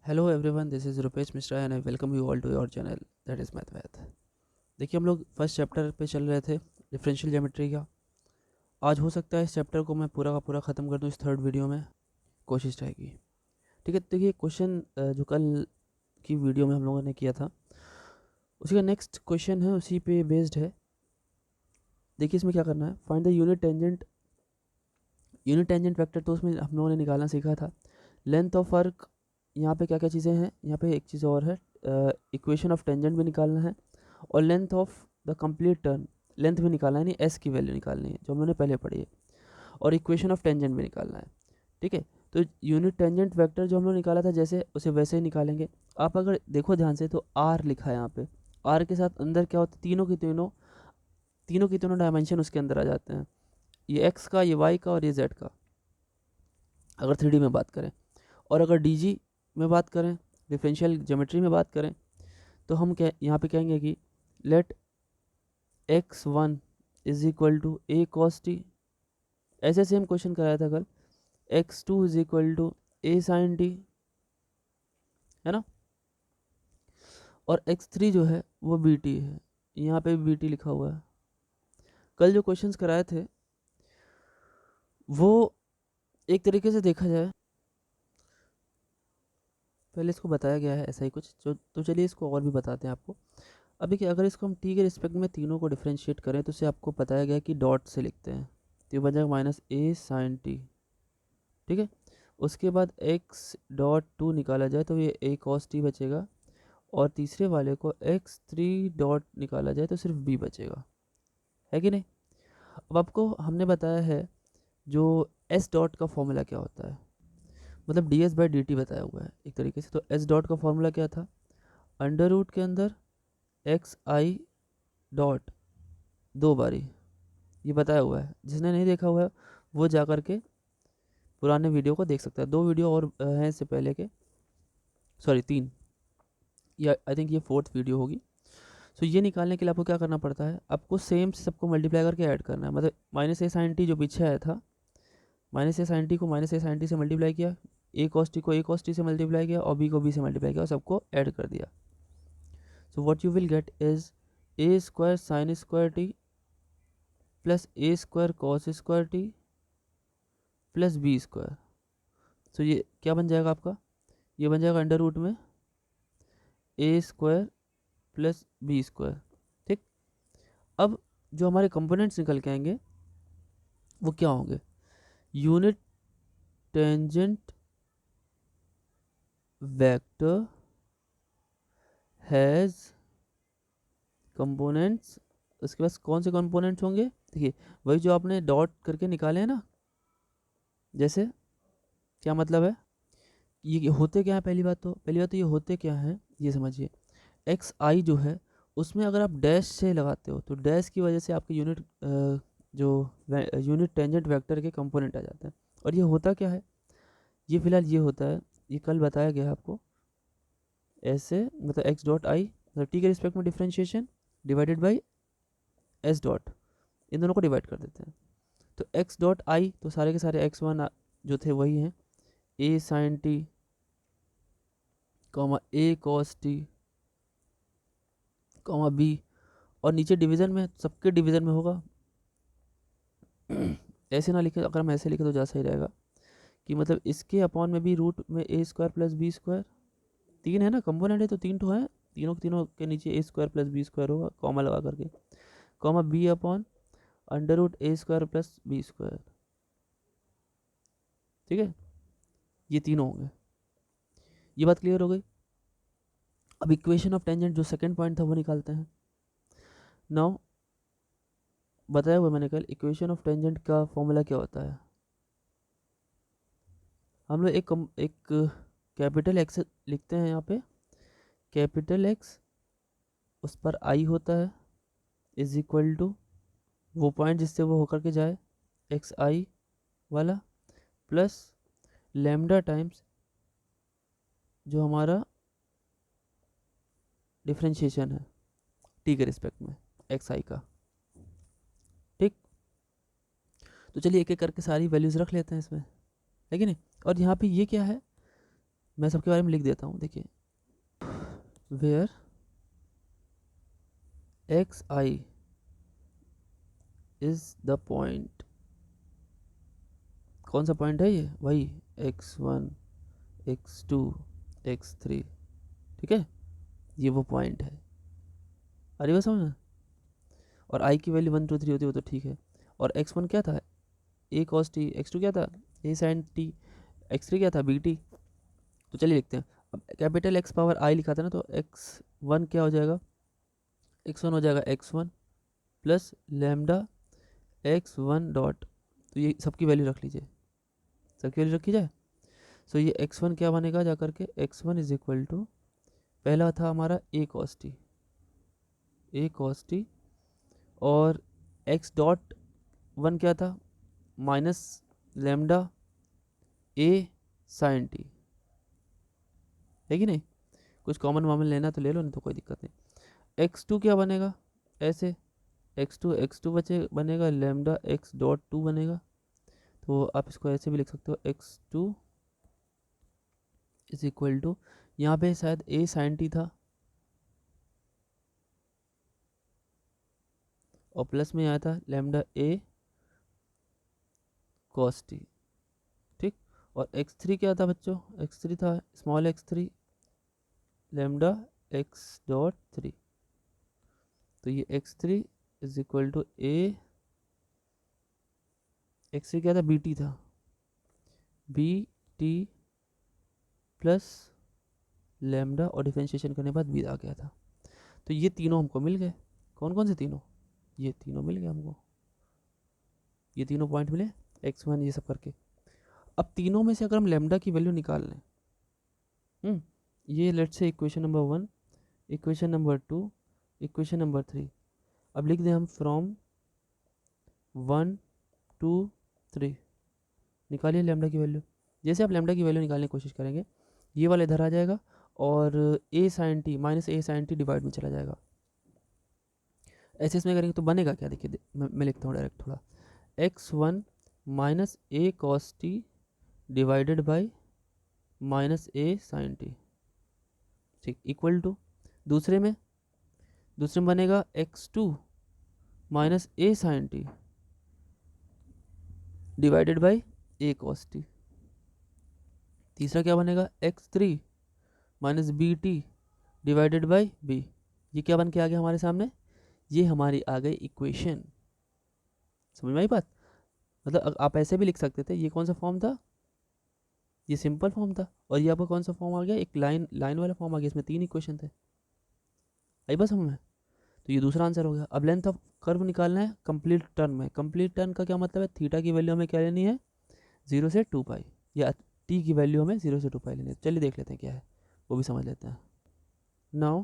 Hello everyone, this is Rupesh Mishra and I welcome you all to your channel that is math. देखिए, हम लोग first chapter पे चल रहे थे डिफरेंशियल ज्योमेट्री का। आज हो सकता है इस चैप्टर को मैं पूरा का पूरा ख़त्म कर दूं इस थर्ड वीडियो में, कोशिश रहेगी। ठीक है, देखिए क्वेश्चन जो कल की वीडियो में हम लोगों ने किया था उसी का नेक्स्ट क्वेश्चन है, उसी पे बेस्ड है। देखिए इसमें क्या करना है, find the unit tangent. Unit tangent vector तो उसमें हम लोगों ने निकालना सीखा था। लेंथ ऑफ आर्क, यहाँ पे क्या क्या चीज़ें हैं, यहाँ पे एक चीज़ और है, इक्वेशन ऑफ टेंजेंट भी निकालना है और length of the complete turn, length भी निकालना है, यानी एस की वैल्यू निकालनी है जो हम लोगों ने पहले पढ़ी है, और इक्वेशन ऑफ टेंजेंट भी निकालना है। ठीक है, तो यूनिट टेंजेंट वेक्टर जो हम लोग निकाला था जैसे उसे वैसे ही निकालेंगे। आप अगर देखो ध्यान से तो आर लिखा है यहाँ पे, आर के साथ अंदर क्या होता है, तीनों डायमेंशन उसके अंदर आ जाते हैं, ये एक्स का, ये वाई का और ये जेड का, अगर 3D में बात करें। और अगर डीजी में बात करें, डिफरेंशियल ज्योमेट्री में बात करें, तो हम क्या यहाँ पे कहेंगे कि let x1 is equal to a cos t. ऐसे सेम क्वेश्चन कराया था कल, x2 is equal to a sine t, है ना। और x3 जो है वो बी टी है, यहाँ पे बी टी लिखा हुआ है। कल जो क्वेश्चंस कराए थे वो एक तरीके से देखा जाए, पहले इसको बताया गया है ऐसा ही कुछ, तो चलिए इसको और भी बताते हैं आपको। अभी कि अगर इसको हम टी के रिस्पेक्ट में तीनों को डिफ्रेंशिएट करें तो इसे आपको बताया गया कि डॉट से लिखते हैं, तो ये बन जाएगा माइनस ए साइन टी। ठीक है, उसके बाद एक्स डॉट टू निकाला जाए तो ये ए कॉस टी बचेगा, और तीसरे वाले को x3 डॉट निकाला जाए तो सिर्फ b बचेगा, है कि नहीं। अब आपको हमने बताया है जो s डॉट का फॉर्मूला क्या होता है, मतलब ds बाई डी टी बताया हुआ है एक तरीके से। तो s डॉट का फॉर्मूला क्या था, अंडर रूट के अंदर एक्स आई डॉट, दो बारी, ये बताया हुआ है। जिसने नहीं देखा हुआ है वो जा कर के पुराने वीडियो को देख सकता है। दो वीडियो और हैं इससे पहले के, सॉरी तीन, या आई थिंक ये फोर्थ वीडियो होगी। सो ये निकालने के लिए आपको क्या करना पड़ता है, आपको सेम से सबको मल्टीप्लाई करके ऐड करना है। मतलब माइनस ए साइन टी जो पीछे आया था, माइनस ए साइन टी को माइनस ए साइन टी से मल्टीप्लाई किया, ए कॉस टी को ए कॉस टी से मल्टीप्लाई किया, और बी को बी से मल्टीप्लाई किया और सबको ऐड कर दिया। So what you will get is a square sine square t plus a square cos square t plus b square. So ये क्या बन जाएगा आपका, ये बन जाएगा अंडर रूट में ए स्क्वायर प्लस बी स्क्वायर। ठीक, अब जो हमारे कंपोनेंट्स निकल के आएंगे वो क्या होंगे, unit tangent vector has components. उसके पास कौन से कंपोनेंट्स होंगे, देखिए वही जो आपने डॉट करके निकाले हैं ना, जैसे क्या मतलब है, ये होते क्या है, पहली बात तो ये होते क्या है ये समझिए। एक्स आई जो है उसमें अगर आप डैश से लगाते हो तो डैश की वजह से आपके जो यूनिट टेंजेंट वेक्टर के कंपोनेंट आ जाते हैं। और ये होता क्या है, ये फिलहाल ये होता है, ये कल बताया गया है आपको ऐसे, मतलब एक्स डॉट आई, मतलब टी के रिस्पेक्ट में differentiation divided by s dot, इन दोनों को डिवाइड कर देते हैं। तो एक्स डॉट आई तो सारे के सारे एक्स वन जो थे वही हैं, ए साइन टी कॉमा ए कॉस टी कॉमा बी, और नीचे डिवीजन में सबके डिवीजन में होगा। ऐसे ना लिखे, अगर हम ऐसे लिखे तो ज़्यादा सही रहेगा कि मतलब इसके अपॉन में भी रूट में ए स्क्वायर प्लस बी स्क्वायर, तीन है ना कंपोनेंट है तो तीन तो है, तीनों के नीचे a square plus b square होगा कॉमा लगा करके, comma b upon under root a square plus b square. ठीक है, ये तीनों होंगे। ये बात क्लियर हो गई। अब इक्वेशन ऑफ टेंजेंट जो सेकंड पॉइंट था वो निकालते हैं। नाउ बताया हुआ मैंने कल, इक्वेशन ऑफ टेंजेंट का फॉर्मूला क्या होता है, हम लोग एक कैपिटल एक्स लिखते हैं यहाँ पे, कैपिटल एक्स उस पर आई होता है इज इक्वल टू वो पॉइंट जिससे वो होकर के जाए एक्स आई वाला, प्लस लैम्डा टाइम्स जो हमारा डिफ्रेंशिएशन है टी के रिस्पेक्ट में एक्स आई का। ठीक, तो चलिए एक एक करके सारी वैल्यूज रख लेते हैं इसमें, है कि नहीं। और यहाँ पे ये क्या है, मैं सबके बारे में लिख देता हूँ, देखिए where x i is the point, कौन सा पॉइंट है ये, वही x1 x2 x3, ठीक है, ये वो पॉइंट है। अरे बस समझ, और i की वैल्यू 1 2 3 होती है वो तो ठीक है। और x1 क्या था, a cos t, x2 क्या था, a sin t, x3 क्या था, bt। तो चलिए लिखते हैं। अब कैपिटल x पावर i लिखा था ना, तो x1 क्या हो जाएगा, x1 हो जाएगा x1 plus lambda x1 dot, तो ये सबकी वैल्यू रख लीजिए, सबकी वैल्यू रखी जाए। सो ये x1 क्या बनेगा जा करके, x1 इज इक्वल टू, पहला था हमारा a cos t, और x डॉट 1 क्या था, minus lambda a sin t, है कि नहीं। कुछ कॉमन वामन लेना तो ले लो, नहीं तो कोई दिक्कत नहीं। x2 क्या बनेगा, ऐसे x2 बनेगा लैम्डा x डॉट 2 बनेगा, तो आप इसको ऐसे भी लिख सकते हो, x2 इज इक्वल टू, यहाँ पे शायद a sin t था, और प्लस में आया था लैम्डा a cos t, ठीक। और x3 क्या था बच्चों, x3 था small x3 lambda x dot 3, तो ये x3 is equal to a, x3 क्या था, bt था, bt प्लस लैम्डा, और डिफरेंशिएशन करने के बाद b आ गया था। तो ये तीनों हमको मिल गए, कौन कौन से तीनों, ये तीनों मिल गए हमको, ये तीनों पॉइंट मिले, x1 ये सब करके। अब तीनों में से अगर हम लैम्डा की वैल्यू निकाल लें, ये let's say equation number 1, equation number 2, equation number 3, अब लिख दें हम फ्रॉम 1 2 3, निकालिए लैम्डा की वैल्यू। जैसे आप लैम्डा की वैल्यू निकालने की कोशिश करेंगे, ये वाला इधर आ जाएगा, और a sin t minus a sin t divide में चला जाएगा। ऐसे इसमें करेंगे तो बनेगा क्या, देखिए मैं लिखता हूँ डायरेक्ट थोड़ा, x1 minus a cos t divided by minus a sin t, ठीक, इक्वल टू, दूसरे में बनेगा x2 minus a sin t divided by a cos t, तीसरा क्या बनेगा, x3 minus b t divided by b। ये क्या बन के आ गया हमारे सामने, ये हमारी आ गई इक्वेशन। समझ में आई बात, मतलब आप ऐसे भी लिख सकते थे, ये कौन सा फॉर्म था, ये सिंपल फॉर्म था, और ये आपका कौन सा फॉर्म आ गया, एक लाइन वाला फॉर्म आ गया, इसमें 3 इक्वेशन थे। आई बस समझ में, तो ये दूसरा आंसर हो गया। अब लेंथ ऑफ कर्व निकालना है कंप्लीट टर्न में, कंप्लीट टर्न का क्या मतलब है, थीटा की वैल्यू हमें क्या लेनी है, 0 से 2 पाई, या टी की वैल्यू हमें 0 से 2 पाई लेनी है। चलिए देख लेते हैं क्या है, वो भी समझ लेते हैं। Now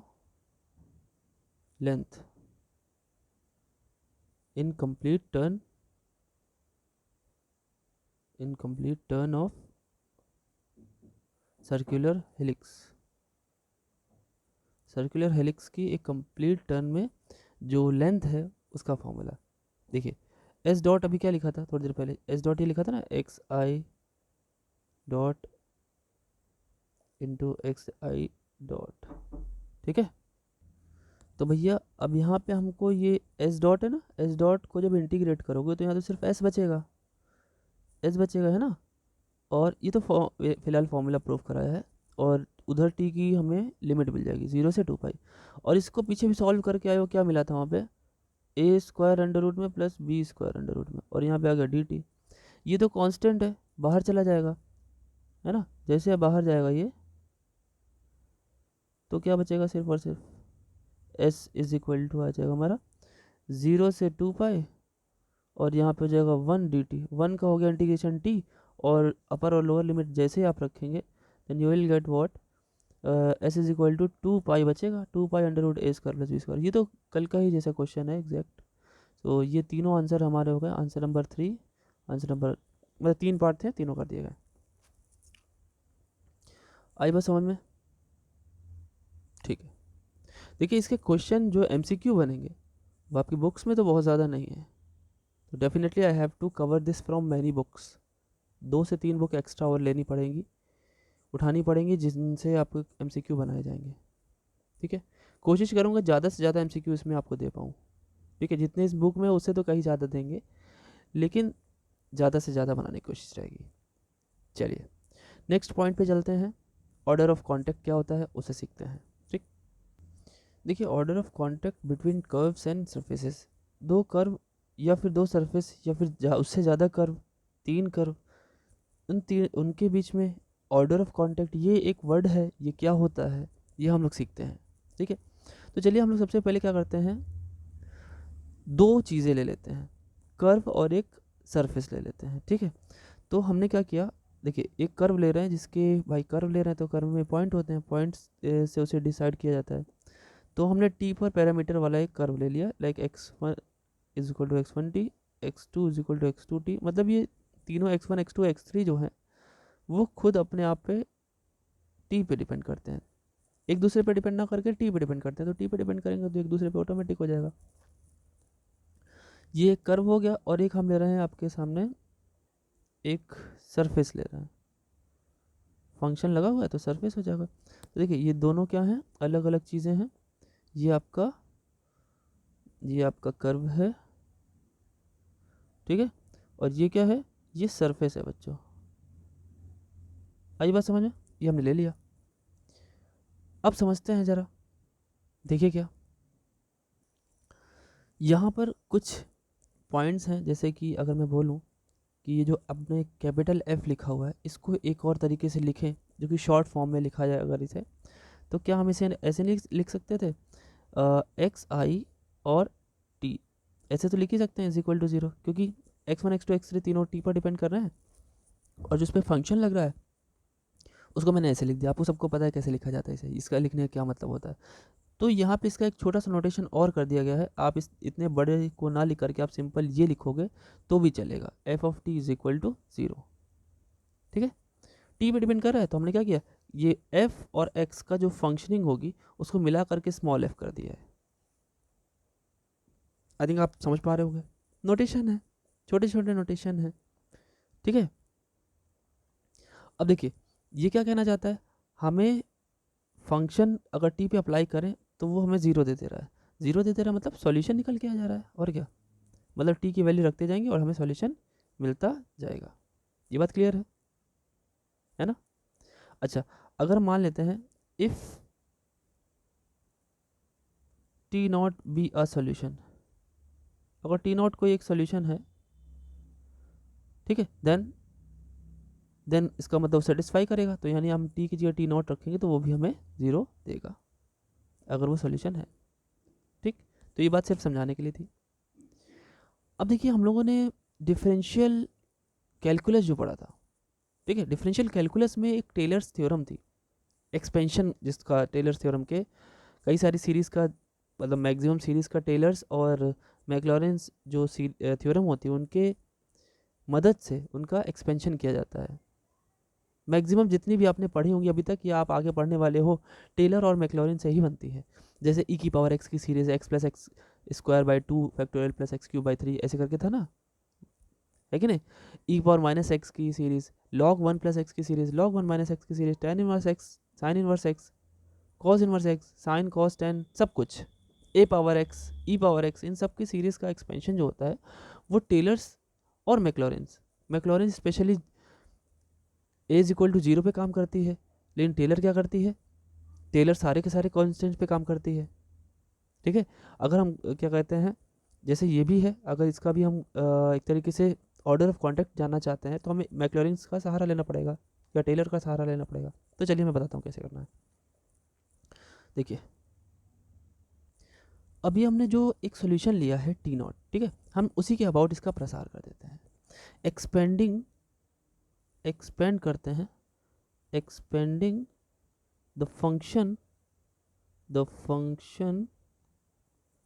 length in complete turn off circular helix की एक कंप्लीट टर्न में जो लेंथ है उसका फॉर्मूला। देखिए एस डॉट अभी क्या लिखा था थोड़ी देर पहले, एस डॉट ये लिखा था ना, x I dot into x I dot, ठीक है। तो भैया अब यहाँ पे हमको ये एस डॉट है ना, एस डॉट को जब इंटीग्रेट करोगे तो यहाँ तो सिर्फ एस बचेगा, है ना। और ये तो फिलहाल फॉर्मूला प्रूव कराया है, और उधर टी की हमें लिमिट मिल जाएगी 0 से 2 पाई, और इसको पीछे भी सॉल्व करके आए हो, क्या मिला था वहाँ पे, ए स्क्वायर अंडर रूट में plus b square under root में, और यहाँ पे आ गया डी टी। ये तो कांस्टेंट है, बाहर चला जाएगा, है ना, जैसे अब बाहर जाएगा ये, तो क्या बचेगा, सिर्फ और सिर्फ एस इज इक्वल टू आ जाएगा हमारा 0 से 2 पाई, और यहाँ पे हो जाएगा 1 डी टी, 1 का हो गया इंटीग्रेशन टी, और अपर और लोअर लिमिट जैसे आप रखेंगे then you will get what, s is equal to 2 pi बचेगा, 2 pi under root a square plus b square. ये तो कल का ही जैसा क्वेश्चन है एग्जैक्ट। तो ये तीनों आंसर हमारे हो गए, आंसर नंबर 3, आंसर नंबर, मतलब 3 पार्ट थे, तीनों कर दिए गए। आई बस समझ में, ठीक है। देखिए इसके क्वेश्चन जो एमसीक्यू बनेंगे वो आपकी बुक्स में तो बहुत ज़्यादा नहीं है, तो definitely I have to cover this from many books, 2 से 3 बुक एक्स्ट्रा और लेनी पड़ेंगी, उठानी पड़ेंगी जिनसे आपको MCQ बनाए जाएंगे। ठीक है, कोशिश करूँगा ज़्यादा से ज़्यादा MCQ इसमें आपको दे पाऊँ। ठीक है, जितने इस बुक में उससे तो कहीं ज़्यादा देंगे, लेकिन ज़्यादा से ज़्यादा बनाने की कोशिश रहेगी। चलिए नेक्स्ट पॉइंट पे चलते हैं। ऑर्डर ऑफ कॉन्टैक्ट क्या होता है उसे सीखते हैं। ठीक, देखिए order of contact between curves and surfaces, दो कर्व या फिर दो सरफेस या फिर उससे ज़्यादा कर्व, तीन कर्व, उनके बीच में ऑर्डर ऑफ कॉन्टैक्ट, ये एक वर्ड है, ये क्या होता है ये हम लोग सीखते हैं। ठीक है, तो चलिए हम लोग सबसे पहले क्या करते हैं, दो चीज़ें ले लेते हैं, कर्व और एक सरफेस ले लेते हैं। ठीक है, तो हमने क्या किया, देखिए एक कर्व ले रहे हैं, जिसके भाई कर्व ले रहे हैं तो कर्व में पॉइंट होते हैं, पॉइंट्स से उसे डिसाइड किया जाता है। तो हमने टी पर पैरामीटर वाला एक कर्व ले लिया, like x1 is equal to x1t, x2 is equal to x2t, मतलब ये तीनों x1 x2 x3 जो हैं वो खुद अपने आप पे टी पे डिपेंड करते हैं, एक दूसरे पे डिपेंड ना करके टी पे डिपेंड करते हैं। तो टी पे डिपेंड करेंगे तो एक दूसरे पे ऑटोमेटिक हो जाएगा। ये एक कर्व हो गया, और एक हम ले रहे हैं आपके सामने एक सरफेस ले रहे हैं, फंक्शन लगा हुआ है तो सरफेस हो जाएगा। तो देखिए ये दोनों क्या हैं, अलग अलग चीज़ें हैं। ये आपका कर्व है, ठीक है, और ये क्या है, ये सरफेस है बच्चों। आई बात समझ में, ये हमने ले लिया। अब समझते हैं ज़रा, देखिए क्या यहाँ पर कुछ पॉइंट्स हैं, जैसे कि अगर मैं बोलूँ कि ये जो अपने कैपिटल F लिखा हुआ है, इसको एक और तरीके से लिखें जो कि शॉर्ट फॉर्म में लिखा जाए अगर इसे, तो क्या हम इसे ऐसे नहीं लिख सकते थे, xi और t, ऐसे तो लिख ही सकते हैं इज इक्वल टू 0, क्योंकि x1 x2 x3 तीनों t पर डिपेंड कर रहे हैं, और जिस पे फंक्शन लग रहा है उसको मैंने ऐसे लिख दिया। आपको सबको पता है कैसे लिखा जाता है इसे, इसका लिखने का क्या मतलब होता है। तो यहाँ पे इसका एक छोटा सा नोटेशन और कर दिया गया है, आप इस इतने बड़े को ना लिख करके आप सिंपल ये लिखोगे तो भी चलेगा, f of t is equal to 0। ठीक है, t पे डिपेंड कर रहा है, तो हमने क्या किया, ये f और x का जो फंक्शनिंग होगी उसको मिला करके स्मॉल f कर दिया है। आई थिंक आप समझ पा रहे होंगे, नोटेशन है, छोटे छोटे नोटेशन है। ठीक है, अब देखिए ये क्या कहना चाहता है, हमें फंक्शन अगर टी पे अप्लाई करें तो वो हमें 0 दे दे रहा है, 0 दे दे रहा है मतलब सॉल्यूशन निकल के आ जा रहा है, और क्या मतलब टी की वैल्यू रखते जाएंगे और हमें सॉल्यूशन मिलता जाएगा। ये बात क्लियर है ना। अच्छा, अगर मान लेते हैं if T not be a solution, अगर टी नॉट कोई एक सॉल्यूशन है, ठीक है, देन इसका मतलब सेटिस्फाई करेगा, तो यानी हम टी की जगह टी नॉट रखेंगे तो वो भी हमें 0 देगा अगर वो सॉल्यूशन है। ठीक, तो ये बात सिर्फ समझाने के लिए थी। अब देखिए हम लोगों ने डिफरेंशियल कैलकुलस जो पढ़ा था, ठीक है, डिफरेंशियल कैलकुलस में एक टेलर्स थ्योरम थी, एक्सपेंशन, जिसका टेलर्स थ्योरम के कई सारी सीरीज़ का मतलब मैक्सिमम सीरीज़ का टेलर्स और मैक्लॉरेंस जो थ्योरम होती है उनके मदद से उनका एक्सपेंशन किया जाता है। मैक्सिमम जितनी भी आपने पढ़ी होंगी अभी तक या आप आगे पढ़ने वाले हो, टेलर और मैक्लॉरेन से ही बनती है। जैसे ई की पावर एक्स की series x plus x square by 2 factorial plus x cube by 3 ऐसे करके था ना, है कि नहीं। ई पावर माइनस एक्स की सीरीज़, लॉग 1 प्लस एक्स की सीरीज़, लॉग 1 माइनस एक्स की series, tan inverse x, sine inverse x, cos inverse x, sine cos tan, सब कुछ, ए पावर एक्स, ई पावर एक्स, इन सब की सीरीज़ का एक्सपेंशन जो होता है वो टेलर्स और Maclaurin's specially a is equal to 0 पे काम करती है, लेकिन टेलर क्या करती है, टेलर सारे के सारे कॉन्स्टेंट्स पे काम करती है। ठीक है, अगर हम क्या कहते हैं, जैसे ये भी है, अगर इसका भी हम एक तरीके से ऑर्डर ऑफ कॉन्टैक्ट जानना चाहते हैं तो हमें मैक्लॉरेंस का सहारा लेना पड़ेगा या टेलर का सहारा लेना पड़ेगा। तो चलिए मैं बताता हूँ कैसे करना है। देखिए अभी हमने जो एक सोल्यूशन लिया है टी नॉट, ठीक है, हम उसी के अबाउट इसका प्रसार कर देते हैं, एक्सपेंड करते हैं, एक्सपेंडिंग द फंक्शन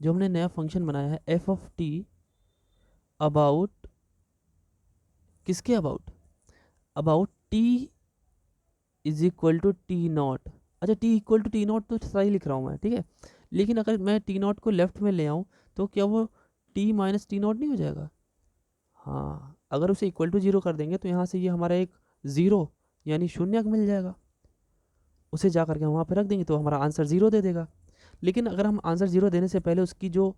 जो हमने नया फंक्शन बनाया है एफ ऑफ टी अबाउट, किसके about t is equal to t not. अच्छा, t equal to t not तो सही लिख रहा हूँ मैं, ठीक है, लेकिन अगर मैं टी नॉट को लेफ्ट में ले आऊँ तो क्या वो टी माइनस टी नॉट नहीं हो जाएगा। हाँ, अगर उसे इक्वल टू 0 कर देंगे तो यहाँ से ये हमारा एक 0 यानी शून्य मिल जाएगा। उसे जा करके हम वहाँ पे रख देंगे तो हमारा आंसर 0 दे देगा। लेकिन अगर हम आंसर 0 देने से पहले उसकी जो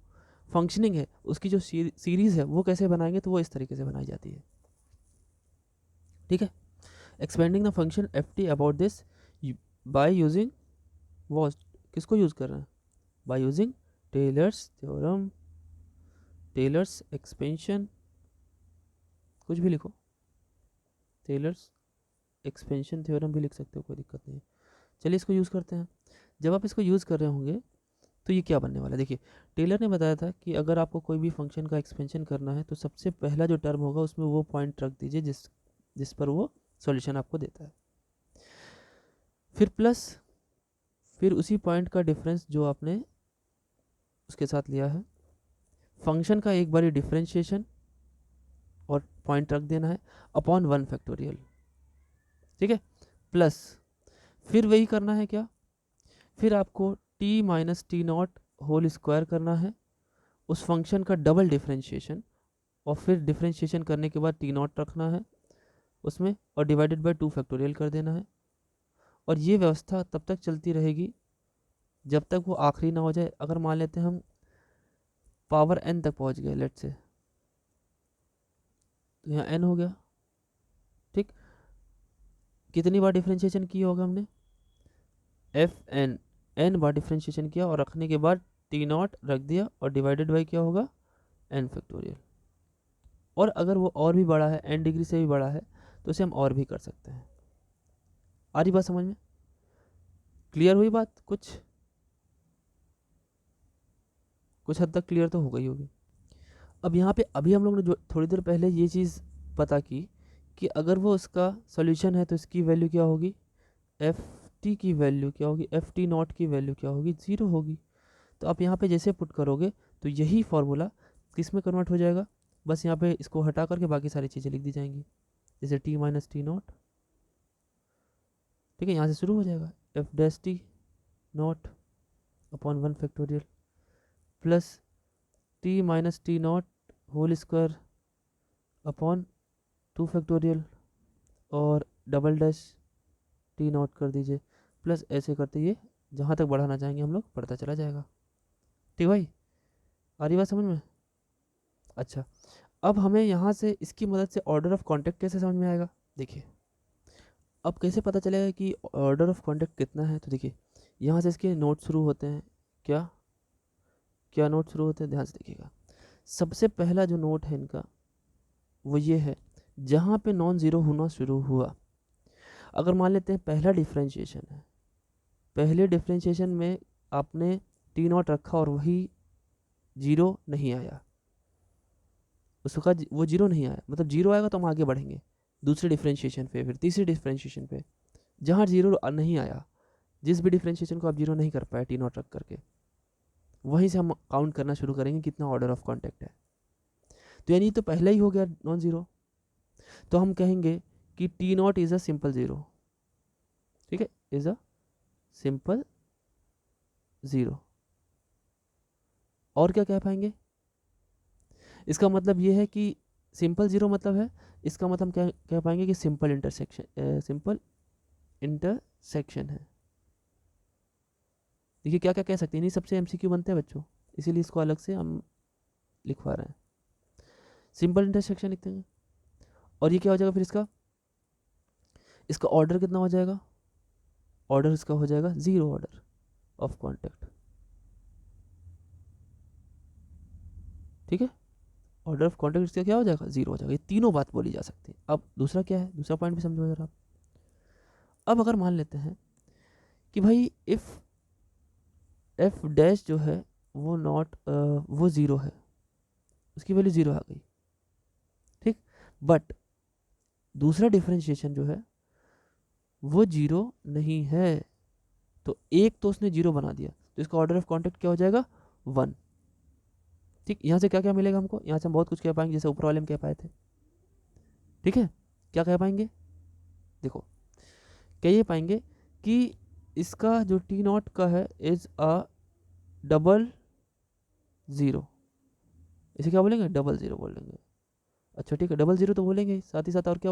फंक्शनिंग है, उसकी जो सीरीज़ है वो कैसे बनाएंगे, तो वो इस तरीके से बनाई जाती है। ठीक है, expanding the function f t about this by using was, किसको यूज़ कर रहे हैं, by using Taylor's theorem, Taylor's expansion, कुछ भी लिखो, टेलर्स एक्सपेंशन थ्योरम भी लिख सकते हो, कोई दिक्कत नहीं है। चलिए इसको यूज़ करते हैं। जब आप इसको यूज़ कर रहे होंगे तो ये क्या बनने वाला है, देखिए टेलर ने बताया था कि अगर आपको कोई भी फंक्शन का एक्सपेंशन करना है तो सबसे पहला जो टर्म होगा उसमें वो पॉइंट रख दीजिए जिस पर वो सॉल्यूशन आपको देता है, फिर प्लस, फिर उसी पॉइंट का डिफरेंस जो आपने उसके साथ लिया है, फंक्शन का एक बारी डिफरेंशिएशन और पॉइंट रख देना है अपॉन 1 फैक्टोरियल। ठीक है, प्लस फिर वही करना है क्या, फिर आपको t minus t not whole square करना है, उस फंक्शन का डबल डिफरेंशिएशन, और फिर डिफरेंशिएशन करने के बाद टी नॉट रखना है उसमें और डिवाइडेड बाय 2 फैक्टोरियल कर देना है। और ये व्यवस्था तब तक चलती रहेगी जब तक वो आखिरी ना हो जाए। अगर मान लेते हैं हम पावर n तक पहुंच गए लेट से, तो यहाँ n हो गया। ठीक, कितनी बार डिफरेंशिएशन किया होगा हमने, एफ एन, n बार डिफरेंशिएशन किया और रखने के बाद टी नॉट रख दिया और डिवाइडेड बाई क्या होगा, n फैक्टोरियल। और अगर वो और भी बड़ा है, n डिग्री से भी बड़ा है, तो उसे हम और भी कर सकते हैं। आ रही बात समझ में, क्लियर हुई बात, कुछ हद तक क्लियर तो हो गई होगी। अब यहाँ पे अभी हम लोग ने जो थोड़ी देर पहले ये चीज़ पता की कि अगर वो उसका सोल्यूशन है तो इसकी वैल्यू क्या होगी, एफ टी की वैल्यू क्या होगी, एफ टी नॉट की वैल्यू क्या होगी, 0 होगी। तो आप यहाँ पे जैसे पुट करोगे तो यही फॉर्मूला किस में कन्वर्ट हो जाएगा, बस यहाँ पे इसको हटा करके बाकी सारी चीज़ें लिख दी जाएंगी, जैसे टी माइनस टी नॉट। ठीक है, यहाँ से शुरू हो जाएगा, f dash t not upon 1 factorial plus t minus t not whole square upon 2 factorial और डबल डैश टी नॉट कर दीजिए, प्लस ऐसे करते ये जहाँ तक बढ़ाना चाहेंगे हम लोग बढ़ता चला जाएगा। ठीक भाई, आ रही बात समझ में। अच्छा, अब हमें यहाँ से इसकी मदद से ऑर्डर ऑफ कॉन्टेक्ट कैसे समझ में आएगा, देखिए अब कैसे पता चलेगा कि ऑर्डर ऑफ कॉन्टेक्ट कितना है। तो देखिए यहाँ से इसके नोट शुरू होते हैं, क्या क्या नोट शुरू होते हैं, ध्यान से देखिएगा। सबसे पहला जो नोट है इनका वो ये है जहाँ पे नॉन ज़ीरो होना शुरू हुआ। अगर मान लेते हैं पहला डिफ्रेंशिएशन है, पहले डिफ्रेंशिएशन में आपने टी नॉट रखा और वही 0 नहीं आया, उसका वो 0 नहीं आया, मतलब 0 आएगा तो हम आगे बढ़ेंगे दूसरे डिफ्रेंशिएशन पे, फिर तीसरे डिफ्रेंशिएशन पे। जहाँ 0 नहीं आया, जिस भी डिफ्रेंशिएशन को आप 0 नहीं कर पाए टी नॉट रख करके, वहीं से हम काउंट करना शुरू करेंगे कितना ऑर्डर ऑफ कॉन्टेक्ट है। तो यानी तो पहला ही हो गया नॉन ज़ीरो, तो हम कहेंगे कि T not is a simple zero. ठीक है, इज़ अ सिंपल ज़ीरो। और क्या कह पाएंगे, इसका मतलब ये है कि सिंपल ज़ीरो मतलब है, इसका मतलब हम क्या कह पाएंगे कि सिंपल इंटरसेक्शन है। देखिए क्या क्या कह सकते हैं, नहीं सबसे एमसीक्यू बनते हैं बच्चों, इसीलिए इसको अलग से हम लिखवा रहे हैं, सिंपल इंटरसेक्शन लिखते हैं। और ये क्या हो जाएगा फिर इसका ऑर्डर कितना हो जाएगा, ऑर्डर इसका हो जाएगा 0 ऑर्डर ऑफ कॉन्टेक्ट। ठीक है, ऑर्डर ऑफ कॉन्टेक्ट इसका क्या हो जाएगा, 0 हो जाएगा। ये तीनों बात बोली जा सकती है। अब दूसरा क्या है, दूसरा पॉइंट भी समझो जरा आप। अब अगर मान लेते हैं कि भाई इफ़ एफ डैश जो है वो वो 0 है, उसकी वैल्यू 0 आ गई। ठीक, बट दूसरा डिफरेंशिएशन जो है वो 0 नहीं है, तो एक तो उसने 0 बना दिया, तो इसका ऑर्डर ऑफ कॉन्टेक्ट क्या हो जाएगा, 1। ठीक, यहाँ से क्या क्या मिलेगा हमको, यहाँ से हम बहुत कुछ कह पाएंगे, जैसे ऊपर वाले में कह पाए थे। ठीक है, क्या कह पाएंगे, देखो कह ये पाएंगे कि इसका जो टी नॉट का है इज अ डबल ज़ीरो, इसे क्या बोलेंगे, डबल ज़ीरो बोलेंगे। अच्छा ठीक है, डबल ज़ीरो तो बोलेंगे, साथ ही साथ और क्या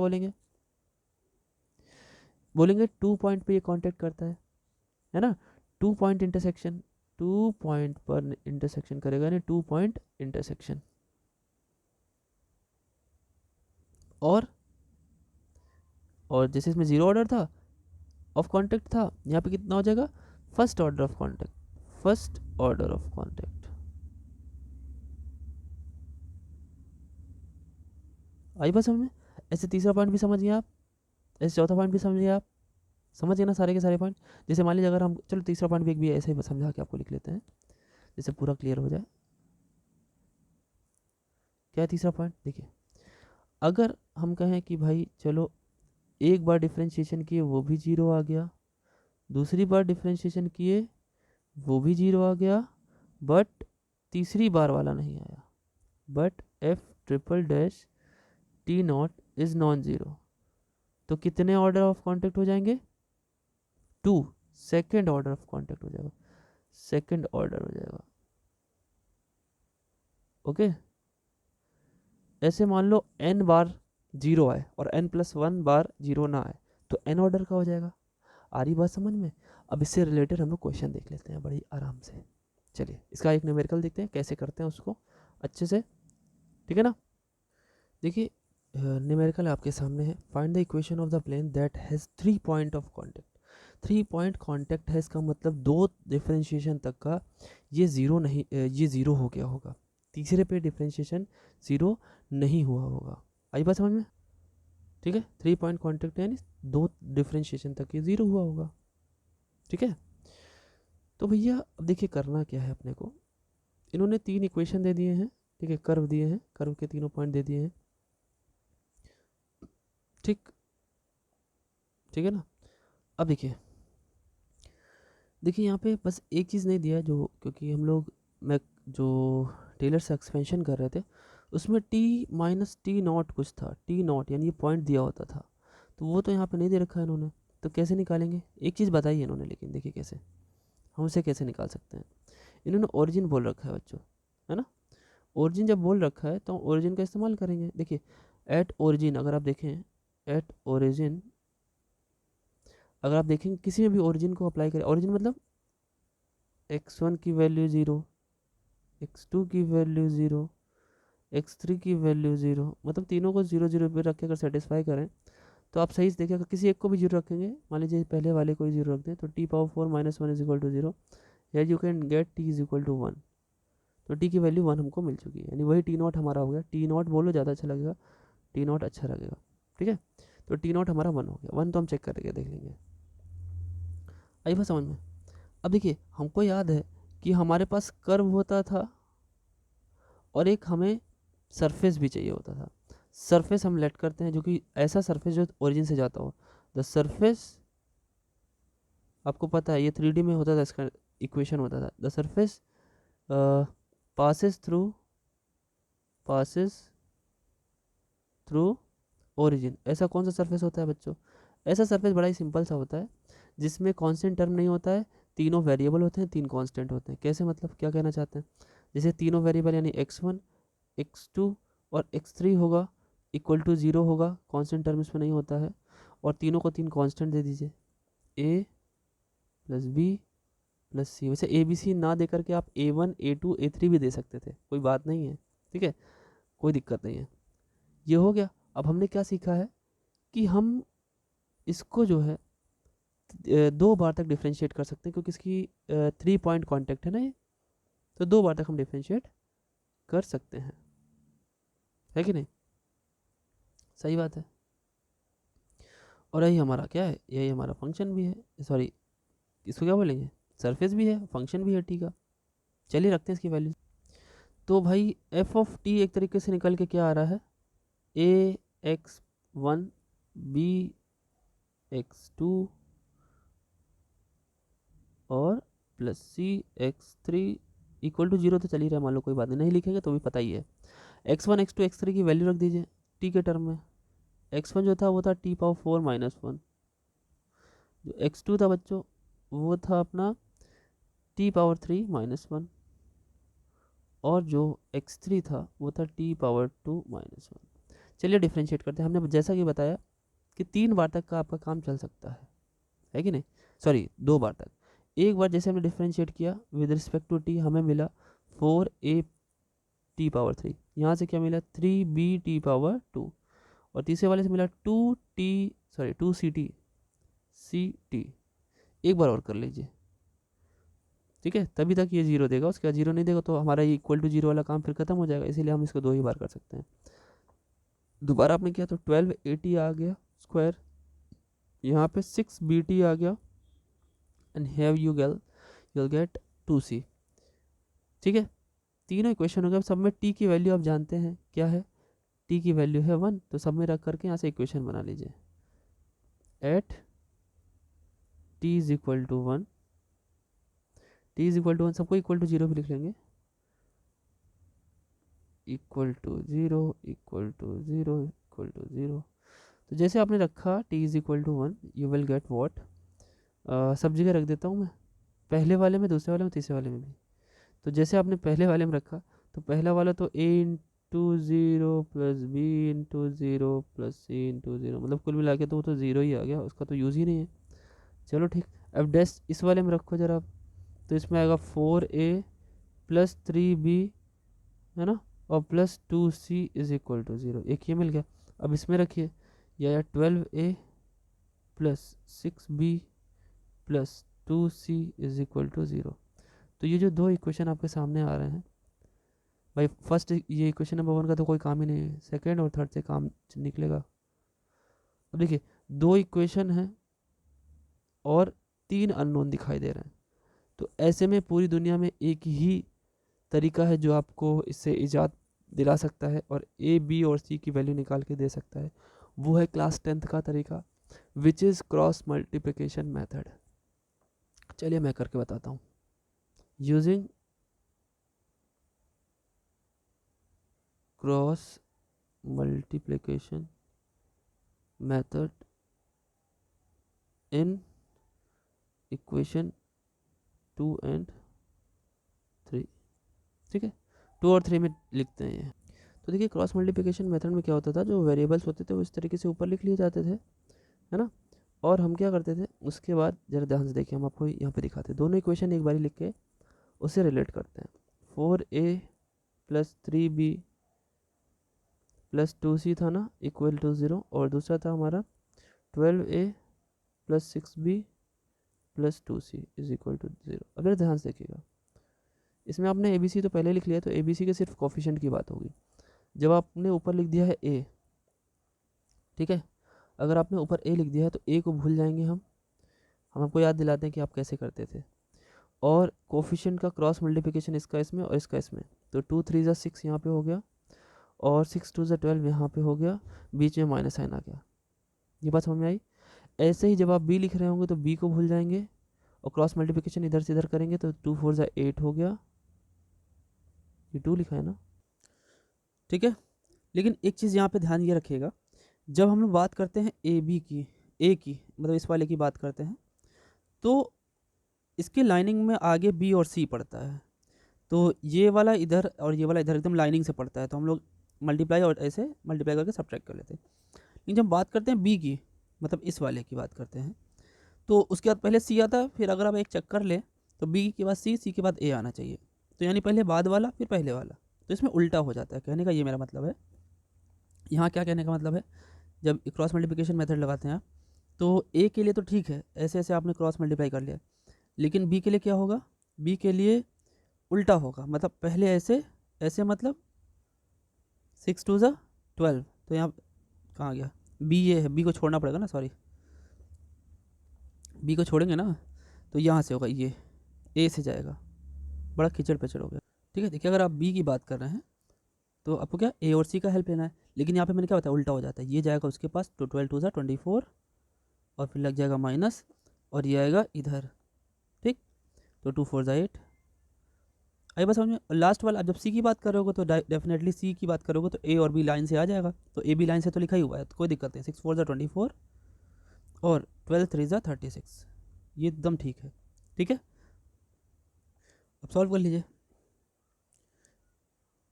बोलेंगे, 2 पॉइंट पे ये कांटेक्ट करता है, है ना, 2 पॉइंट इंटरसेक्शन, 2 पॉइंट पर इंटरसेक्शन करेगा, यानी 2 पॉइंट इंटरसेक्शन। और जैसे इसमें जीरो ऑर्डर था ऑफ कॉन्टेक्ट था, यहाँ पे कितना हो जाएगा, first order of contact, first order of contact. आई बात समझ में? ऐसे तीसरा पॉइंट भी समझ गए आप, ऐसे चौथा पॉइंट भी समझ गए आप, समझ गए ना सारे के सारे पॉइंट। जैसे मान लीजिए अगर हम, चलो तीसरा पॉइंट भी एक भी ऐसे ही समझा के आपको लिख लेते हैं, जैसे पूरा क्लियर हो जाए। क्या है तीसरा पॉइंट, देखिए अगर हम कहें कि भाई चलो एक बार डिफ्रेंशिएशन किए वो भी जीरो आ गया, दूसरी बार डिफ्रेंशिएशन किए वो भी जीरो आ गया, बट तीसरी बार वाला नहीं आया, but F triple dash t not is non zero, तो कितने ऑर्डर ऑफ कॉन्टेक्ट हो जाएंगे, 2, सेकेंड ऑर्डर ऑफ कॉन्टेक्ट हो जाएगा, सेकेंड ऑर्डर हो जाएगा। ओके, ऐसे मान लो n बार जीरो आए और n+1 बार जीरो ना आए, तो n ऑर्डर का हो जाएगा। आ रही बात समझ में? अब इससे रिलेटेड हम लोग क्वेश्चन देख लेते हैं बड़ी आराम से। चलिए इसका एक न्यूमेरिकल देखते हैं कैसे करते हैं उसको अच्छे से, ठीक है ना। देखिए न्यूमेरिकल आपके सामने है, find the equation of the plane that has 3 point of contact. 3 point contact है, इसका मतलब दो डिफरेंशिएशन तक का ये ज़ीरो नहीं, ये ज़ीरो हो गया होगा, तीसरे पे डिफरेंशिएशन ज़ीरो नहीं हुआ होगा। आई बात समझ में? ठीक है, 3 पॉइंट कॉन्टेक्ट यानी दो डिफरेंशिएशन तक ये ज़ीरो हुआ होगा, ठीक है। तो भैया अब देखिए करना क्या है अपने को, इन्होंने 3 इक्वेशन दे दिए हैं, ठीक है, कर्व दिए हैं, कर्व के तीनों पॉइंट दे दिए हैं, ठीक, ठीक है ना। अब देखिए यहाँ पे बस एक चीज़ नहीं दिया है, जो क्योंकि हम लोग मैं जो टेलर से एक्सपेंशन कर रहे थे उसमें t-t0 कुछ था, t0 यानी ये पॉइंट दिया होता था, तो वो तो यहाँ पे नहीं दे रखा है इन्होंने, तो कैसे निकालेंगे? एक चीज़ बताई इन्होंने, लेकिन देखिए कैसे हम उसे कैसे निकाल सकते हैं। इन्होंने ओरिजिन बोल रखा है बच्चों, है ना। ओरिजिन जब बोल रखा है तो ओरिजिन का इस्तेमाल करेंगे। देखिए एट ओरिजिन, अगर आप देखें एट ओरिजिन, अगर आप देखेंगे किसी में भी ओरिजिन को अप्लाई करें, ओरिजिन मतलब x1 की वैल्यू ज़ीरो, x2 की वैल्यू ज़ीरो, x3 की वैल्यू ज़ीरो, मतलब तीनों को ज़ीरो ज़ीरो पे रख के अगर सेटिस्फाई करें तो आप सही से देखिए, अगर किसी एक को भी जीरो रखेंगे, मान लीजिए पहले वाले को ही जीरो रख दें, तो t⁴ - 1 = 0, या यू कैन गेट t = 1, तो t की वैल्यू 1 हमको मिल चुकी है, यानी वही t0 हमारा हो गया। t0 बोलो ज़्यादा अच्छा लगेगा, t0 अच्छा लगेगा, ठीक है। तो t0 हमारा 1 हो गया, 1 तो हम चेक करके देख लेंगे। आई बात समझ में? अब देखिए हमको याद है कि हमारे पास कर्व होता था और एक हमें सरफेस भी चाहिए होता था। सरफेस हम लेट करते हैं जो कि ऐसा सरफेस जो ओरिजिन से जाता हो, द सरफेस, आपको पता है ये 3D में होता था, इसका इक्वेशन होता था, the surface passes through origin. ऐसा कौन सा सरफेस होता है बच्चों? ऐसा सरफेस बड़ा ही सिंपल सा होता है जिसमें कांस्टेंट टर्म नहीं होता है, तीनों वेरिएबल होते हैं, 3 कांस्टेंट होते हैं। कैसे, मतलब क्या कहना चाहते हैं? जैसे तीनों वेरिएबल यानी x1 x2 और x3 होगा, इक्वल टू 0 होगा, कांस्टेंट टर्म इसमें नहीं होता है, और तीनों को 3 कांस्टेंट दे दीजिए, a plus b plus c। वैसे ए बी सी ना दे करके आप a1 a2 a3 भी दे सकते थे, कोई बात नहीं है, ठीक है, कोई दिक्कत नहीं है। ये हो गया। अब हमने क्या सीखा है कि हम इसको जो है 2 बार तक डिफ्रेंशिएट कर सकते हैं, क्योंकि इसकी 3 पॉइंट कॉन्टेक्ट है ना ये, तो 2 बार तक हम डिफ्रेंशिएट कर सकते हैं, है कि नहीं? सही बात है। और यही हमारा क्या है, यही हमारा फंक्शन भी है, सॉरी इसको क्या बोलेंगे, सरफेस भी है, फंक्शन भी है, ठीक है। चलिए रखते हैं इसकी वैल्यू। तो भाई एफ ऑफ टी एक तरीके से निकल के क्या आ रहा है, ax1 bx2 और प्लस cx3 इक्वल टू 0, तो चल ही रहा है, मान लो कोई बात नहीं, नहीं लिखेंगे तो भी पता ही है। x1 x2 x3 की वैल्यू रख दीजिए t के टर्म में। x1 जो था वो था t⁴ -1, जो x2 था बच्चों वो था अपना t⁴ 3 - 1, और जो x3 था वो था t⁴ 2 - 1। चलिए डिफ्रेंशिएट करते हैं। हमने जैसा कि बताया कि 3 बार तक का आपका काम चल सकता है कि नहीं, सॉरी 2 बार तक। एक बार जैसे हमने डिफ्रेंशिएट किया विद रिस्पेक्ट टू टी, हमें मिला 4a t⁻3, यहाँ से क्या मिला 3b t⁻2, और तीसरे वाले से मिला 2c t। एक बार और कर लीजिए, ठीक है, तभी तक ये जीरो देगा, उसके बाद जीरो नहीं देगा तो हमारा ये इक्वल टू जीरो वाला काम फिर खत्म हो जाएगा, इसीलिए हम इसको 2 ही बार कर सकते हैं। दोबारा आपने किया तो 12a t आ गया स्क्वायर, यहाँ पे 6b t आ गया, and have you get 2c। ठीक है, तीनों इक्वेशन हो गए। अब सब में t की वैल्यू आप जानते हैं क्या है, t की वैल्यू है 1, तो सब में रख करके यहाँ से इक्वेशन बना लीजिए। At t is equal to 1, t is equal to 1, सबको इक्वल टू 0 भी लिख लेंगे, equal to 0 equal to 0 equal to 0। तो जैसे आपने रखा t is equal to 1, you will get what, सब जगह रख देता हूँ मैं, पहले वाले में, दूसरे वाले में, तीसरे वाले में भी। तो जैसे आपने पहले वाले में रखा तो पहला वाला तो a into zero plus b into zero plus c into zero, मतलब कुल मिला के तो वो तो ज़ीरो ही आ गया, उसका तो यूज़ ही नहीं है। चलो ठीक, अब डैश इस वाले में रखो जरा आप, तो इसमें आएगा 4a प्लस 3b, है ना, और plus 2c is equal to 0, एक ये मिल गया। अब इसमें रखिए, या 12a plus 6b plus 2c is equal to 0। तो ये जो दो इक्वेशन आपके सामने आ रहे हैं भाई, फर्स्ट ये इक्वेशन नंबर 1 का तो कोई काम ही नहीं है, सेकेंड और थर्ड से काम निकलेगा। अब देखिए, दो इक्वेशन हैं और 3 अननोन दिखाई दे रहे हैं, तो ऐसे में पूरी दुनिया में एक ही तरीका है जो आपको इससे इजाद दिला सकता है और ए बी और सी की वैल्यू निकाल के दे सकता है, वो है क्लास 10th का तरीका, which is cross multiplication method. चलिए मैं करके बताता हूँ। Using cross multiplication method in equation 2 and 3, ठीक है, 2 और 3 में लिखते हैं ये। तो देखिए, क्रॉस मल्टीप्लिकेशन मेथड में क्या होता था, जो वेरिएबल्स होते थे वो इस तरीके से ऊपर लिख लिए जाते थे, है ना, और हम क्या करते थे उसके बाद, जरा ध्यान से देखिए, हम आपको यहाँ पे दिखाते हैं, दोनों इक्वेशन एक बार लिख के उससे रिलेट करते हैं। 4a plus 3b plus 2c था ना, इक्वल टू 0, और दूसरा था हमारा 12a plus 6b plus 2c is equal to 0। अब जरा ध्यान से देखिएगा, इसमें आपने ABC तो पहले लिख लिया, तो ABC के सिर्फ कोफिशिएंट की बात होगी। जब आपने ऊपर लिख दिया है a, ठीक है, अगर आपने ऊपर a लिख दिया है तो a को भूल जाएंगे हम आपको याद दिलाते हैं कि आप कैसे करते थे। और कोफिशिएंट का क्रॉस मल्टीप्लिकेशन इसका इसमें और इसका इसमें, तो 2 3 ज़ा 6 यहाँ पे हो गया, और 6 2 ज़ा 12 यहाँ पे हो गया, बीच में माइनस साइन आ गया। ये बात समझ में आई। ऐसे ही जब आप b लिख रहे होंगे तो b को भूल जाएंगे, और क्रॉस मल्टीप्लिकेशन इधर से इधर करेंगे तो 2 4 ज़ा 8 हो गया, ये 2 लिखा है ना, ठीक है। लेकिन एक चीज़ यहाँ पे ध्यान ये रखिएगा, जब हम लोग बात करते हैं ए की मतलब इस वाले की बात करते हैं, तो इसके लाइनिंग में आगे बी और सी पड़ता है, तो ये वाला इधर और ये वाला इधर एकदम लाइनिंग से पड़ता है, तो हम लोग मल्टीप्लाई और ऐसे मल्टीप्लाई करके सब्ट्रैक्ट कर लेते हैं। लेकिन जब बात करते हैं बी की, मतलब इस वाले की बात करते हैं, तो उसके बाद पहले सी आता है, फिर अगर आप एक चक्कर लें तो बी के बाद सी के बाद ए आना चाहिए, तो यानी पहले बाद वाला फिर पहले वाला, तो इसमें उल्टा हो जाता है, कहने का ये मेरा मतलब है। यहाँ क्या कहने का मतलब है, जब क्रॉस मल्टीप्लिकेशन मेथड लगाते हैं आप, तो ए के लिए तो ठीक है, ऐसे ऐसे आपने क्रॉस मल्टीप्लाई कर लिया, लेकिन बी के लिए क्या होगा, बी के लिए उल्टा होगा, मतलब पहले ऐसे ऐसे, मतलब 6 2 ज़ा 12, तो यहाँ कहाँ गया बी, ये है, बी को छोड़ना पड़ेगा ना, सॉरी, बी को छोड़ेंगे ना, तो यहाँ से होगा ये, ए से जाएगा, बड़ा कीचड़ पेचड़ हो गया, ठीक है। देखिए, अगर आप बी की बात कर रहे हैं तो आपको क्या ए और सी का हेल्प लेना है, लेकिन यहाँ पे मैंने क्या बताया, उल्टा हो जाता है, ये जाएगा उसके पास, तो 12 2 ज़ा 24, और फिर लग जाएगा माइनस, और ये आएगा इधर, ठीक, तो 2 4 ज़ा 8। आई बात समझ में। लास्ट वाला, आप जब सी की बात करोगे तो डेफिनेटली सी की बात करोगे तो ए और बी लाइन से आ जाएगा, तो ए बी लाइन से तो लिखा ही हुआ है, तो कोई दिक्कत नहीं, 6 4 ज़ा 24 और 12 3 ज़ा 36, ये एकदम ठीक है, ठीक है। अब सॉल्व कर लीजिए,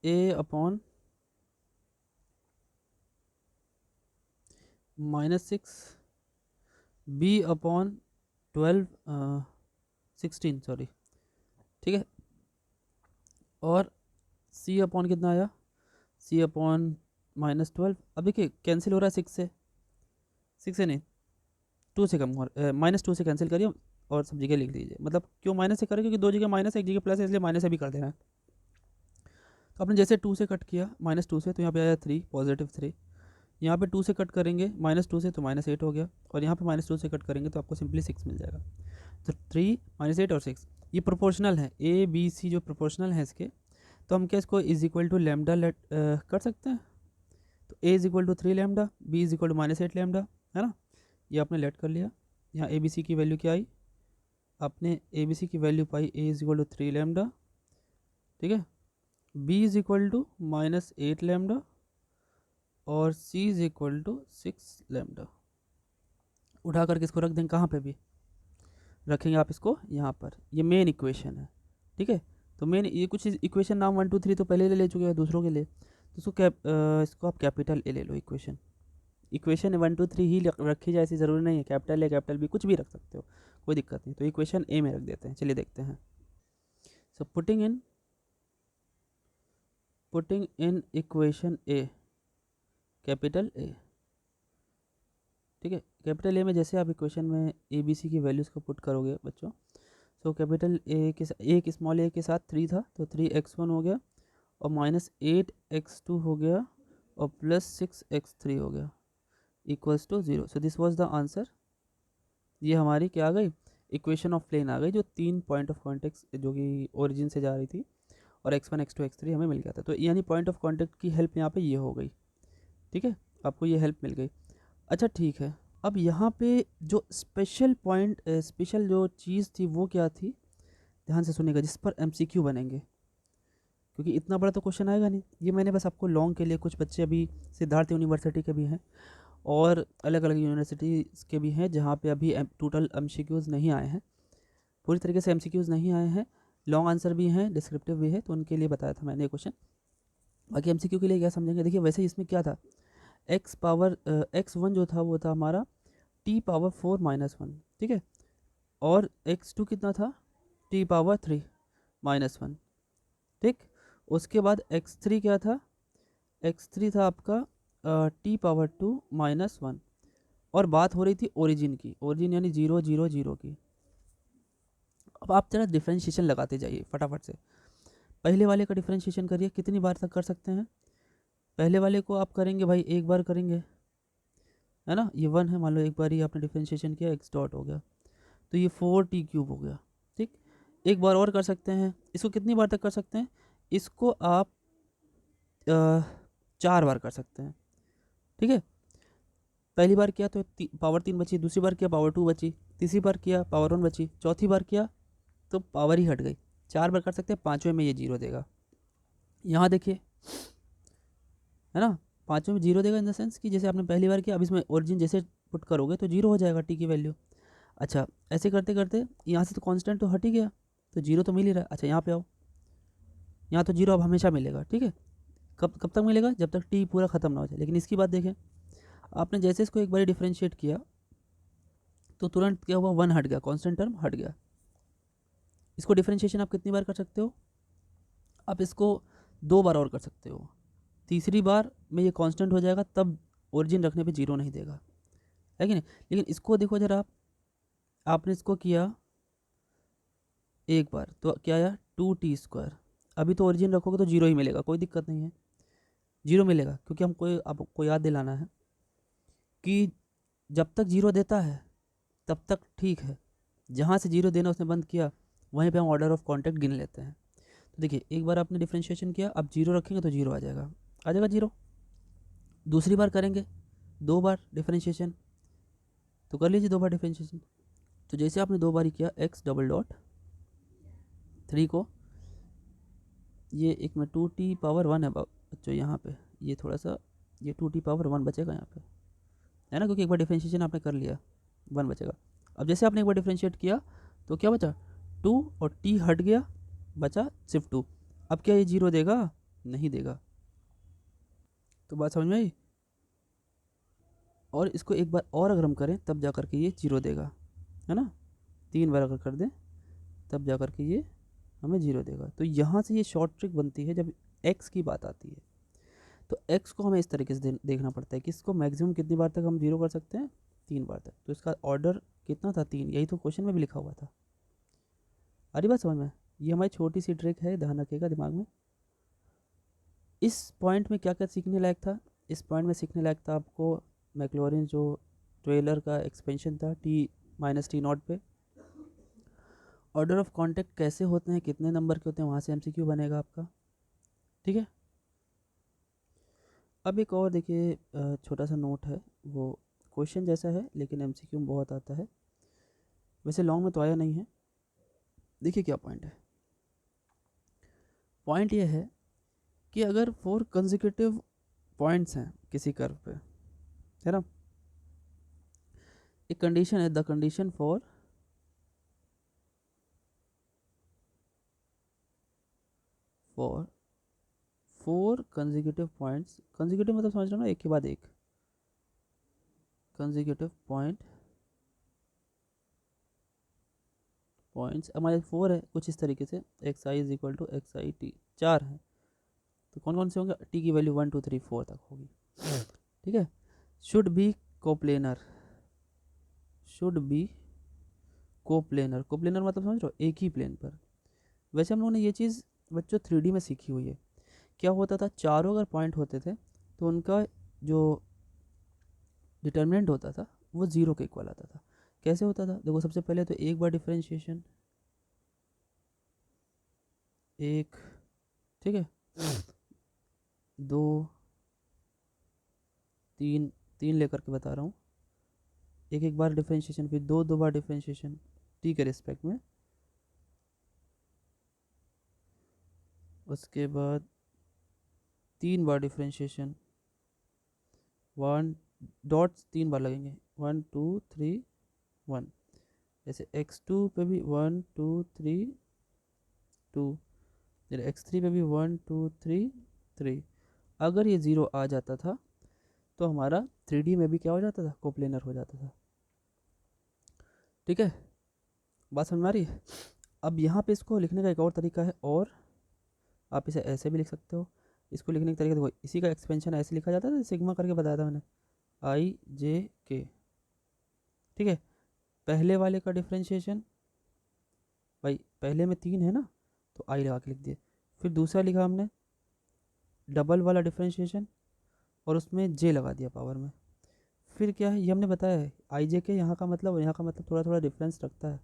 ए अपॉन -6 बी अपॉन 12 16 सॉरी, ठीक है। और c अपॉन कितना आया, c अपॉन -12। अब देखिए कैंसिल हो रहा है 6 से नहीं, 2 से कम, -2 से कैंसिल करिए और सब जगह लिख दीजिए। मतलब क्यों माइनस से करें, क्योंकि दो जगह माइनस है, एक जगह प्लस है, इसलिए माइनस से भी कर देना है। तो आपने जैसे 2 से कट किया -2 से, तो यहाँ पे आया 3, +3। यहाँ पे 2 से कट करेंगे -2 से, तो -8 हो गया। और यहाँ पे -2 से कट करेंगे तो आपको सिंपली 6 मिल जाएगा। तो 3 -8 और 6 ये प्रोपोर्शनल है, ए बी सी जो प्रोपोर्शनल है इसके, तो हम क्या इसको is equal to lambda let कर सकते हैं। तो a is equal to 3 lambda, b is equal to -8 lambda, है ना। ये आपने लेट कर लिया। यहाँ ए बी सी की वैल्यू क्या आई, आपने ए बी सी की वैल्यू पाई, a is equal to 3 lambda, ठीक है, b is equal to -8 lambda और c is equal to 6 lambda. उठा करके इसको रख देंगे, कहाँ पे भी रखेंगे आप इसको, यहाँ पर। ये मेन इक्वेशन है, ठीक है। तो मेन ये कुछ इक्वेशन नाम 1 2 3 तो पहले ले चुके हैं दूसरों के लिए, तो इसको इसको आप कैपिटल ए ले लो। इक्वेशन 1 2 3 ही रखी जाए, ऐसी ज़रूरी नहीं है, कैपिटल ए कैपिटल बी कुछ भी रख सकते हो, कोई दिक्कत नहीं। तो इक्वेशन ए में रख देते हैं, चलिए देखते हैं। So putting in equation A, capital A, ठीक है। कैपिटल ए में जैसे आप इक्वेशन में ए बी सी की वैल्यूज़ को पुट करोगे बच्चों, सो कैपिटल ए के एक स्मॉल ए के साथ 3 था, तो 3x1 हो गया और -8x2 हो गया और +6x3 हो गया, equals to 0। So this was the answer. ये हमारी क्या आ गई, इक्वेशन ऑफ प्लेन आ गई, जो 3 पॉइंट ऑफ कॉन्टेक्ट जो कि ओरिजिन से जा रही थी, और x1 x2 x3 हमें मिल गया था। तो यानी पॉइंट ऑफ कॉन्टेक्ट की हेल्प यहाँ पे ये हो गई, ठीक है, आपको ये हेल्प मिल गई। अच्छा ठीक है, अब यहाँ पे जो स्पेशल जो चीज़ थी वो क्या थी, ध्यान से सुनिएगा, जिस पर MCQ बनेंगे, क्योंकि इतना बड़ा तो क्वेश्चन आएगा नहीं। ये मैंने बस आपको लॉन्ग के लिए, कुछ बच्चे अभी सिद्धार्थ यूनिवर्सिटी के भी हैं और अलग अलग यूनिवर्सिटीज़ के भी हैं जहाँ पे अभी टोटल MCQs नहीं आए हैं, पूरी तरीके से MCQs नहीं आए हैं, लॉन्ग आंसर भी हैं, डिस्क्रिप्टिव भी है, तो उनके लिए बताया था मैंने ये क्वेश्चन। बाकी MCQ के लिए क्या समझेंगे, देखिए वैसे इसमें क्या था, x1 जो था वो था हमारा t⁻4 -1, ठीक है, और x2 कितना था, t⁻3 -1, ठीक। उसके बाद x3 क्या था, x3 था आपका t⁻2 -1, और बात हो रही थी ओरिजिन की, ओरिजिन यानी 0 0 0 की। अब आप जरा डिफ्रेंशिएशन लगाते जाइए फटाफट से। पहले वाले का डिफ्रेंशिएशन करिए, कितनी बार तक कर सकते हैं। पहले वाले को आप करेंगे भाई एक बार करेंगे, है ना, ये 1 है, मान लो एक बार ही आपने डिफ्रेंशिएशन किया, x डॉट हो गया, तो ये 4t³ हो गया, ठीक। एक बार और कर सकते हैं, इसको कितनी बार तक कर सकते हैं, इसको आप 4 बार कर सकते हैं, ठीक है। पहली बार किया तो पावर 3 बची, दूसरी बार किया पावर 2 बची, तीसरी बार किया पावर 1 बची, चौथी बार किया तो पावर ही हट गई। 4 बार कर सकते हैं, पाँचवें में ये 0 देगा। यहाँ देखिए, है ना, पाँचवें में 0 देगा इन द सेंस कि जैसे आपने पहली बार किया, अब इसमें ओरिजिन जैसे पुट करोगे तो 0 हो जाएगा टी की वैल्यू। अच्छा, ऐसे करते करते यहाँ से तो कांस्टेंट तो हट ही गया, तो 0 तो मिल ही रहा है। अच्छा यहाँ पे आओ, यहाँ तो 0 अब हमेशा मिलेगा, ठीक है। कब कब तक मिलेगा, जब तक टी पूरा ख़त्म ना हो जाए। लेकिन इसकी बात देखें, आपने जैसे इसको एक बार डिफ्रेंशिएट किया तो तुरंत क्या हुआ, 1 हट गया, कांस्टेंट टर्म हट गया। इसको डिफ्रेंशिएशन आप कितनी बार कर सकते हो, आप इसको 2 बार और कर सकते हो। तीसरी बार में ये कांस्टेंट हो जाएगा, तब ओरिजिन रखने पे 0 नहीं देगा, है कि नहीं। लेकिन इसको देखो जरा, आपने इसको किया एक बार तो क्या आया, 2t²। अभी तो ओरिजिन रखोगे तो 0 ही मिलेगा, कोई दिक्कत नहीं है, 0 मिलेगा, क्योंकि हमको आपको याद दिलाना है कि जब तक 0 देता है तब तक ठीक है, जहाँ से 0 देना उसने बंद किया वहीं पे हम ऑर्डर ऑफ कॉन्टैक्ट गिन लेते हैं। तो देखिए एक बार आपने डिफ्रेंशिएशन किया, अब 0 रखेंगे तो 0 आ जाएगा 0। दूसरी बार करेंगे 2 बार डिफ्रेंशिएशन, तो कर लीजिए 2 बार डिफ्रेंशिएशन। तो जैसे आपने 2 बार ही किया, x⁻3 को, ये एक में 2t⁻1 है बच्चों, यहाँ पे ये थोड़ा सा, ये 2t⁻1 बचेगा यहाँ पे, है ना, क्योंकि एक बार डिफ्रेंशिएशन आपने कर लिया, 1 बचेगा। अब जैसे आपने एक बार डिफ्रेंशिएट किया तो क्या बचा, 2 और t हट गया, बचा सिर्फ 2। अब क्या ये 0 देगा, नहीं देगा। तो बात समझ में आई। और इसको एक बार और अगर हम करें तब जा करके ये 0 देगा, है ना। 3 बार अगर कर दें तब जा कर के ये हमें 0 देगा। तो यहाँ से ये शॉर्ट ट्रिक बनती है जब x की बात आती है। तो x को हमें इस तरीके से देखना पड़ता है कि इसको मैक्सिमम कितनी बार तक हम 0 कर सकते हैं, 3 बार तक। तो इसका ऑर्डर कितना था, 3। यही तो क्वेश्चन में भी लिखा हुआ था। अरे बात समझ में, ये हमारी छोटी सी ट्रिक है, ध्यान रखिएगा दिमाग में। इस पॉइंट में क्या क्या सीखने लायक था, इस पॉइंट में सीखने लायक था आपको मैक्लॉरिन जो ट्रेलर का एक्सपेंशन था t-t0 पे। ऑर्डर ऑफ कॉन्टैक्ट कैसे होते हैं, कितने नंबर के होते हैं, वहाँ से एमसीक्यू बनेगा आपका। ठीक है। अब एक और देखिए छोटा सा नोट है, वो क्वेश्चन जैसा है लेकिन एमसीक्यू में बहुत आता है, वैसे लॉन्ग में तो आया नहीं है। देखिए क्या पॉइंट है। पॉइंट ये है कि अगर 4 कंसेक्यूटिव पॉइंट्स हैं किसी कर्व पे, है ना, एक कंडीशन है, the condition for for 4 consecutive points. Consecutive मतलब समझ रहे हो ना, एक के बाद एक कंसेक्यूटिव पॉइंट्स हमारे 4 है कुछ इस तरीके से, x i is equal to x i t, 4 है। तो कौन कौन से होंगे, टी की वैल्यू 1 2 3 4 तक होगी। ठीक है। Should be coplanar, should be coplanar. Coplanar मतलब समझ रहे हो, एक ही प्लेन पर। वैसे हम लोगों ने ये चीज़ बच्चों 3D में सीखी हुई है। क्या होता था, चारों अगर पॉइंट होते थे तो उनका जो डिटर्मिनेंट होता था वो 0 के इक्वल आता था। कैसे होता था, देखो सबसे पहले तो एक बार डिफरेंशिएशन, एक, ठीक है, 2 3, 3 लेकर के बता रहा हूँ, एक एक बार डिफरेंशिएशन, फिर 2 2 बार डिफरेंशिएशन टी के रिस्पेक्ट में, उसके बाद 3 बार डिफरेंशिएशन, 1 डॉट्स 3 बार लगेंगे, 1 2 3 1। जैसे x2 पे भी 1 2 3 2, फिर x3 पे भी 1 2 3 3। अगर ये 0 आ जाता था तो हमारा 3D में भी क्या हो जाता था, कोप्लेनर हो जाता था। ठीक है, बात समझ में आ रही है। अब यहाँ पे इसको लिखने का एक और तरीका है, और आप इसे ऐसे भी लिख सकते हो। इसको लिखने का तरीका देखो, इसी का एक्सपेंशन ऐसे लिखा जाता है, सिग्मा करके बताया था मैंने, आई जे के। ठीक है, पहले वाले का डिफ्रेंशिएशन, भाई पहले में 3 है ना, तो आई लगा के लिख दिए। फिर दूसरा लिखा हमने डबल वाला डिफ्रेंशिएशन, और उसमें जे लगा दिया पावर में। फिर क्या है, ये हमने बताया है आई जे के, यहाँ का मतलब और यहाँ का मतलब थोड़ा थोड़ा डिफरेंस रखता है।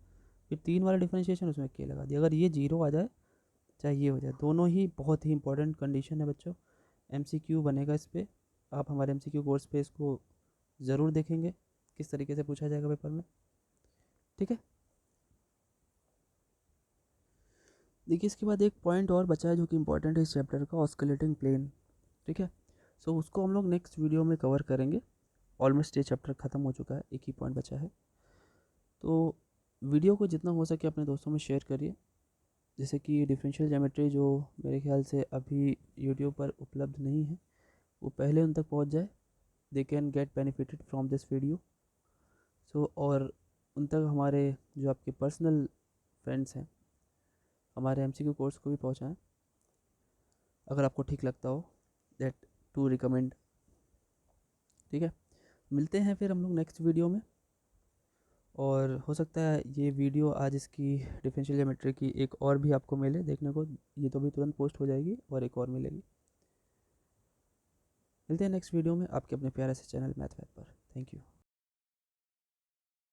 फिर 3 वाला डिफ्रेंशिएशन, उसमें के लगा दिया। अगर ये 0 आ जाए चाहे ये हो जाए, दोनों ही बहुत ही इंपॉर्टेंट कंडीशन है बच्चों। एमसीक्यू बनेगा इस पर, आप हमारे एमसीक्यू कोर्स पे इसको ज़रूर देखेंगे किस तरीके से पूछा जाएगा पेपर में। ठीक है। देखिए इसके बाद एक पॉइंट और बचा है जो कि इंपॉर्टेंट है इस चैप्टर का, ऑस्किलेटिंग प्लेन। ठीक है, सो उसको हम लोग नेक्स्ट वीडियो में कवर करेंगे। ऑलमोस्ट ये चैप्टर ख़त्म हो चुका है, एक ही पॉइंट बचा है। तो वीडियो को जितना हो सके अपने दोस्तों में शेयर करिए, जैसे कि डिफरेंशियल ज्योमेट्री जो मेरे ख्याल से अभी यूट्यूब पर उपलब्ध नहीं है, वो पहले उन तक पहुंच जाए, they can get benefited from this video. So और उन तक हमारे जो आपके पर्सनल फ्रेंड्स हैं हमारे एमसीक्यू कोर्स को भी पहुंचाएं, अगर आपको ठीक लगता हो, दैट टू रिकमेंड। ठीक है, मिलते हैं फिर हम लोग नेक्स्ट वीडियो में। और हो सकता है ये वीडियो आज इसकी डिफरेंशियल ज्योमेट्री की एक और भी आपको मिले देखने को, ये तो भी तुरंत पोस्ट हो जाएगी और एक और मिलेगी। मिलते हैं नेक्स्ट वीडियो में आपके अपने प्यारे से चैनल मैथ पर। Thank you.